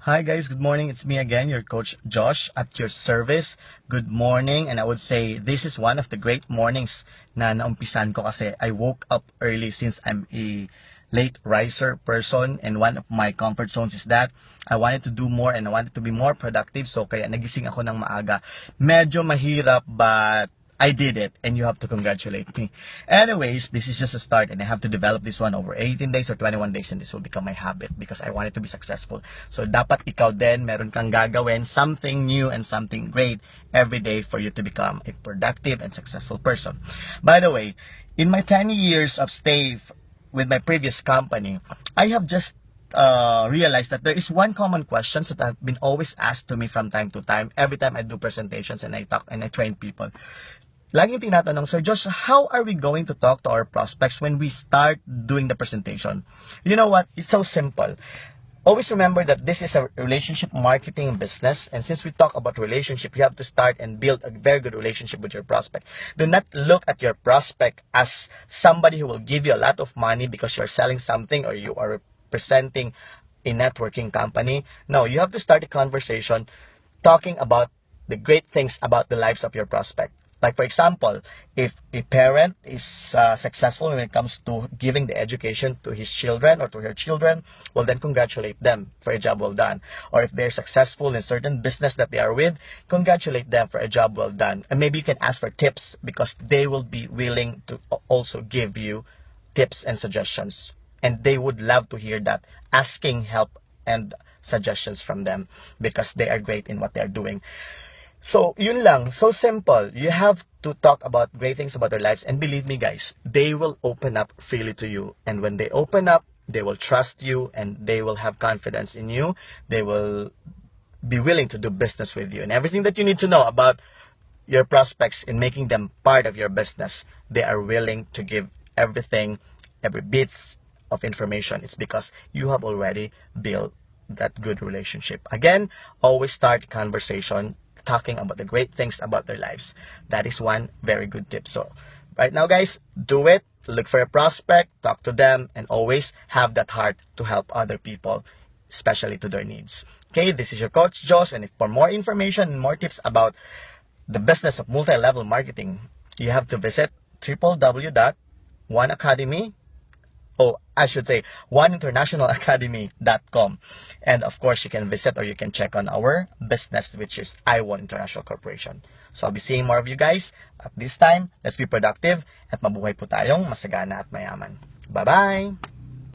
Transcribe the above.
Hi guys, good morning. It's me again, your coach Josh at your service. Good morning, and I would say this is one of the great mornings na naumpisan ko kasi I woke up early since I'm a late riser person, and one of my comfort zones is that I wanted to do more and I wanted to be more productive, so kaya nagising ako ng maaga. Medyo mahirap but I did it, and you have to congratulate me. Anyways, this is just a start, and I have to develop this one over 18 days or 21 days, and this will become my habit because I want it to be successful. So, dapat ikaw din, meron kang gagawin something new and something great every day for you to become a productive and successful person. By the way, in my 10 years of stay with my previous company, I have just realized that there is one common question that have been always asked to me from time to time every time I do presentations and I talk and I train people. Laging tinatanong, Sir Josh, how are we going to talk to our prospects when we start doing the presentation? You know what? It's so simple. Always remember that this is a relationship marketing business, and since we talk about relationship, you have to start and build a very good relationship with your prospect. Do not look at your prospect as somebody who will give you a lot of money because you're selling something or you are representing a networking company. No, you have to start a conversation talking about the great things about the lives of your prospect. Like, for example, if a parent is successful when it comes to giving the education to his children or to her children, well, then congratulate them for a job well done. Or if they're successful in certain business that they are with, congratulate them for a job well done. And maybe you can ask for tips because they will be willing to also give you tips and suggestions. And they would love to hear that, asking help and suggestions from them because they are great in what they're doing. So, yun lang. So simple. You have to talk about great things about their lives. And believe me, guys, they will open up freely to you. And when they open up, they will trust you and they will have confidence in you. They will be willing to do business with you. And everything that you need to know about your prospects in making them part of your business, they are willing to give everything, every bits of information. It's because you have already built that good relationship. Again, always start conversation talking about the great things about their lives. That is one very good tip. So right now, guys, do it. Look for a prospect, talk to them, and always have that heart to help other people, especially to their needs. Okay, this is your coach Josh, and if for more information and more tips about the business of multi-level marketing, you have to visit www.oneacademy, oh, I should say oneinternationalacademy.com. And of course, you can visit or you can check on our business, which is I1 International Corporation. So I'll be seeing more of you guys. At this time, let's be productive at mabuhay po tayong masagana at mayaman. Bye-bye!